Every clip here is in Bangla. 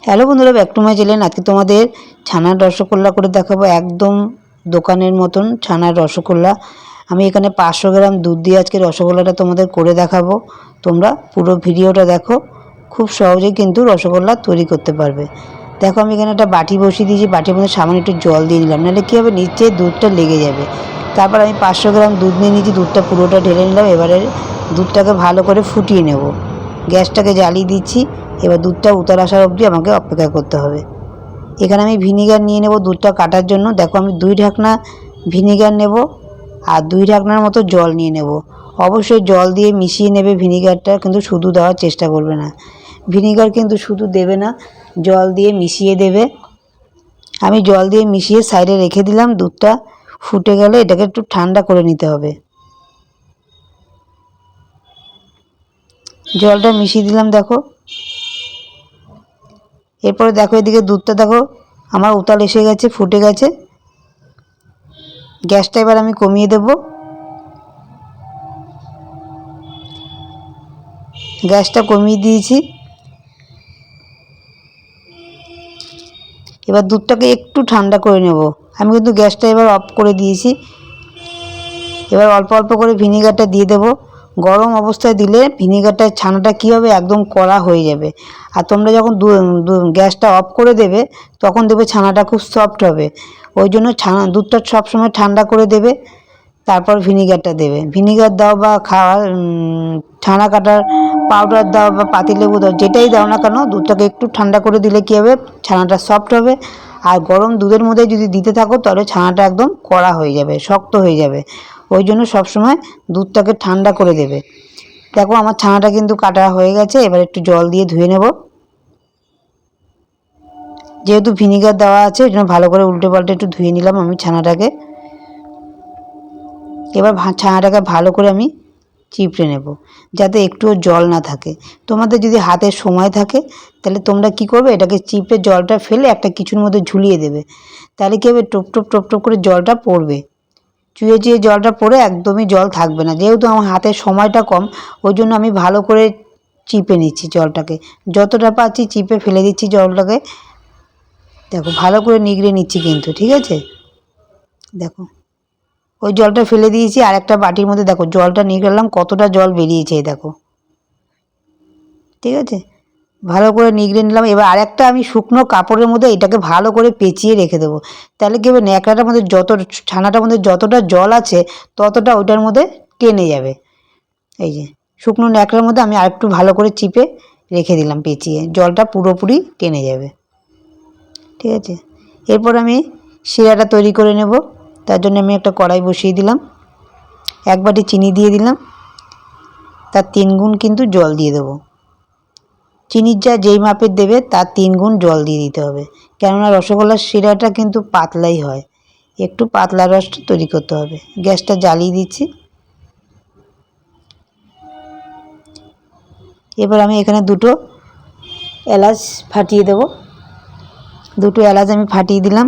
হ্যালো বন্ধুরা, ব্যাক টু মাই চ্যানেল। আজকে তোমাদের ছানার রসগোল্লা করে দেখাবো, একদম দোকানের মতন ছানার রসগোল্লা। আমি এখানে 500 গ্রাম দুধ দিয়ে আজকে রসগোল্লাটা তোমাদের করে দেখাবো। তোমরা পুরো ভিডিওটা দেখো, খুব সহজেই কিন্তু রসগোল্লা তৈরি করতে পারবে। দেখো আমি এখানে একটা বাটি বসিয়ে দিয়েছি, বাটির মধ্যে সামান্য একটু জল দিয়ে দিলাম, নাহলে কী হবে নিচে দুধটা লেগে যাবে। তারপর আমি 500 গ্রাম দুধ নিয়ে নিয়েছি, দুধটা পুরোটা ঢেলে নিলাম। এবারে দুধটাকে ভালো করে ফুটিয়ে নেব। গ্যাসটাকে জ্বালিয়ে দিচ্ছি। এবার দুধটা উতল আসার অবধি আমাকে অপেক্ষা করতে হবে। এখানে আমি ভিনিগার নিয়ে নেব দুধটা কাটার জন্য। দেখো আমি 2 ঢাকনা ভিনিগার নেব আর 2 ঢাকনার মতো জল নিয়ে নেব। অবশ্যই জল দিয়ে মিশিয়ে নেবে ভিনিগারটা, কিন্তু শুধু দেওয়ার চেষ্টা করবে না। ভিনিগার কিন্তু শুধু দেবে না, জল দিয়ে মিশিয়ে দেবে। আমি জল দিয়ে মিশিয়ে সাইডে রেখে দিলাম। দুধটা ফুটে গেলে এটাকে একটু ঠান্ডা করে নিতে হবে। জলটা মিশিয়ে দিলাম দেখো। এরপরে দেখো এদিকে দুধটা দেখো আমার উতাল এসে গেছে, ফুটে গেছে। গ্যাসটা এবার আমি কমিয়ে দেব। গ্যাসটা কমিয়ে দিয়েছি। এবার দুধটাকে একটু ঠান্ডা করে নেব। আমি কিন্তু গ্যাসটা এবার অফ করে দিয়েছি। এবার অল্প অল্প করে ভিনিগারটা দিয়ে দেব। গরম অবস্থায় দিলে ভিনিগারটা ছানাটা কী হবে, একদম কড়া হয়ে যাবে। আর তোমরা যখন গ্যাসটা অফ করে দেবে তখন দেবে ছানাটা খুব সফট হবে। ওই জন্য দুধটা সবসময় ঠান্ডা করে দেবে, তারপর ভিনিগারটা দেবে। ভিনিগার দাও বা খাওয়ার ছানা কাটার পাউডার দাও বা পাতিলেবু দাও, যেটাই দাও না কেন, দুধটাকে একটু ঠান্ডা করে দিলে কী হবে, ছানাটা সফট হবে। আর গরম দুধের মধ্যে যদি দিতে থাকো তাহলে ছানাটা একদম কড়া হয়ে যাবে, শক্ত হয়ে যাবে। ওই জন্য সবসময় দুধটাকে ঠান্ডা করে দেবে। দেখো আমার ছানাটা কিন্তু কাটা হয়ে গেছে। এবার একটু জল দিয়ে ধুয়ে নেব। যেহেতু ভিনিগার দেওয়া আছে ওই জন্য ভালো করে উল্টে পাল্টে একটু ধুয়ে নিলাম আমি ছানাটাকে। এবার ছানাটাকে ভালো করে আমি চিপড়ে নেব, যাতে একটুও জল না থাকে। তোমাদের যদি হাতে সময় থাকে তাহলে তোমরা কি করবে, এটাকে চিপে জলটা ফেলে একটা কিছুর মধ্যে ঝুলিয়ে দেবে। তাহলে কী হবে, টোপ টোপ টোপ টোপ করে জলটা পড়বে। চুয়ে চুয়ে জলটা পড়ে একদমই জল থাকবে না। যেহেতু আমার হাতের সময়টা কম, ওই জন্য আমি ভালো করে চিপে নিচ্ছি জলটাকে। যতটা পাচ্ছি চিপে ফেলে দিচ্ছি জলটাকে। দেখো ভালো করে নিগড়ে নিচ্ছি কিন্তু, ঠিক আছে। দেখো ওই জলটা ফেলে দিয়েছি। আর একটা বাটির মধ্যে দেখো জলটা নিগড়ালাম, কতটা জল বেরিয়েছে দেখো, ঠিক আছে। ভালো করে নিগড়ে নিলাম। এবার আরেকটা আমি শুকনো কাপড়ের মধ্যে এটাকে ভালো করে পেঁচিয়ে রেখে দেবো। তাহলে কী হবে, ন্যাকড়াটার মধ্যে ছানাটার মধ্যে যতটা জল আছে ততটা ওইটার মধ্যে টেনে যাবে। এই যে শুকনো ন্যাকড়ার মধ্যে আমি আরেকটু ভালো করে চিপে রেখে দিলাম, পেঁচিয়ে, জলটা পুরোপুরি টেনে যাবে, ঠিক আছে। এরপর আমি শিরাটা তৈরি করে নেব। তার জন্য আমি একটা কড়াই বসিয়ে দিলাম। 1 বাটি চিনি দিয়ে দিলাম। তার 3 গুণ কিন্তু জল দিয়ে দেবো। চিনির যেই মাপের দেবে তার 3 গুণ জল দিয়ে দিতে হবে, কেননা রসগোল্লার শিরাটা কিন্তু পাতলাই হয়, একটু পাতলা রসটা তৈরি করতে হবে। গ্যাসটা জ্বালিয়ে দিচ্ছি। এবার আমি এখানে 2টো এলাচ ফাটিয়ে দেব। 2টো এলাচ আমি ফাটিয়ে দিলাম।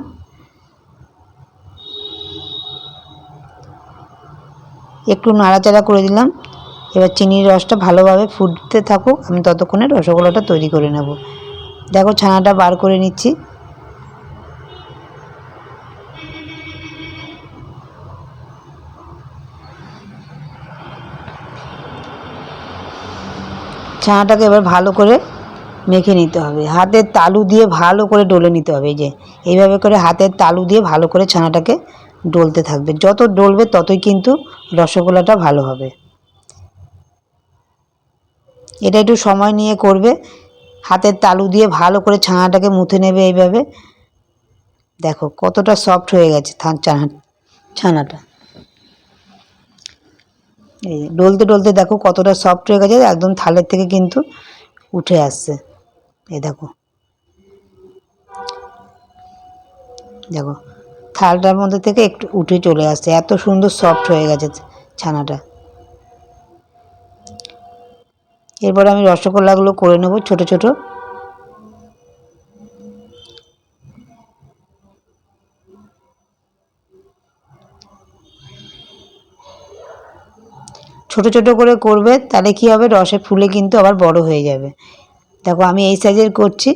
একটু নাড়াচাড়া করে দিলাম। এবার চিনির রসটা ভালোভাবে ফুটতে থাকুক, আমি ততক্ষণে রসগোল্লাটা তৈরি করে নেব। দেখো ছানাটা বার করে নিচ্ছি। ছানাটাকে এবার ভালো করে মেখে নিতে হবে। হাতের তালু দিয়ে ভালো করে ডলে নিতে হবে। এই যে এইভাবে করে হাতের তালু দিয়ে ভালো করে ছানাটাকে ডলতে থাকবে। যত ডলবে ততই কিন্তু রসগোল্লাটা ভালো হবে। এটা একটু সময় নিয়ে করবে। হাতের তালু দিয়ে ভালো করে ছানাটাকে মুথে নেবে এইভাবে। দেখো কতটা সফট হয়ে গেছে ছানাটা। এই ডলতে ডলতে দেখো কতটা সফট হয়ে গেছে, একদম থালের থেকে কিন্তু উঠে আসছে। এই দেখো, দেখো থালটার মধ্যে থেকে একটু উঠে চলে আসছে, এত সুন্দর সফট হয়ে গেছে ছানাটা। এরপর আমি রসগোল্লাগুলো করে নেব ছোট ছোট। ছোট ছোট করে করবে, তাহলে কি হবে, রসে ফুলে কিন্তু আবার বড় হয়ে যাবে। দেখো আমি এই সাইজের করছি।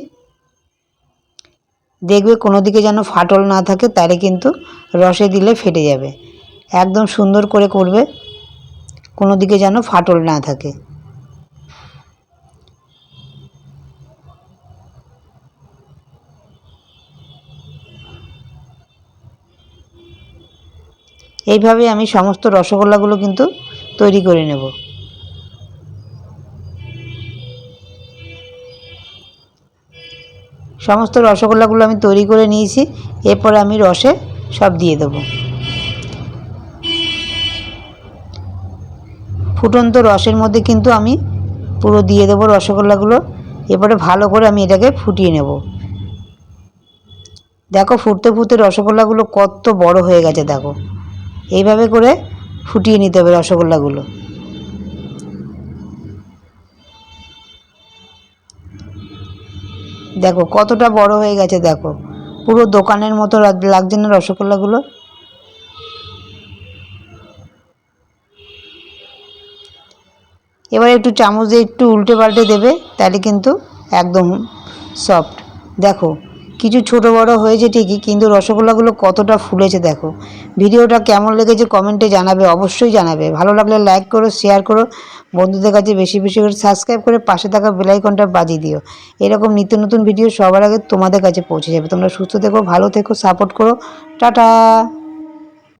দেখবে কোনো দিকে যেন ফাটল না থাকে, তাহলে কিন্তু রসে দিলে ফেটে যাবে। একদম সুন্দর করে করবে, কোনো দিকে যেন ফাটল না থাকে। এইভাবে আমি সমস্ত রসগোল্লাগুলো কিন্তু তৈরি করে নেব। সমস্ত রসগোল্লাগুলো আমি তৈরি করে নিয়েছি। এরপরে আমি রসে সব দিয়ে দেবো। ফুটন্ত রসের মধ্যে কিন্তু আমি পুরো দিয়ে দেবো রসগোল্লাগুলো। এরপরে ভালো করে আমি এটাকে ফুটিয়ে নেব। দেখো ফুটতে ফুটতে রসগোল্লাগুলো কত বড় হয়ে গেছে দেখো। এইভাবে করে ফুটিয়ে নিতে হবে রসগোল্লাগুলো। দেখো কতটা বড় হয়ে গেছে, দেখো পুরো দোকানের মতো লাগছে না রসগোল্লাগুলো। এবার একটু চামচ দিয়ে একটু উল্টে পাল্টে দেবে, তাহলে কিন্তু একদম সফট। দেখো কিছু ছোট বড় হয়েছে ঠিকই, কিন্তু রসগোল্লাগুলো কতটা ফুলেছে দেখো। ভিডিওটা কেমন লেগেছে কমেন্টে জানাবে, অবশ্যই জানাবে। ভালো লাগলে লাইক করো, শেয়ার করো, বন্ধুদের কাছে বেশি বেশি করে সাবস্ক্রাইব করে পাশে থাকা বেল আইকনটা বাজিয়ে দিও। এরকম নিত্য নতুন ভিডিও সবার আগে তোমাদের কাছে পৌঁছে যাবে। তোমরা সুস্থ থেকো, ভালো থেকো, সাপোর্ট করো। টাটা।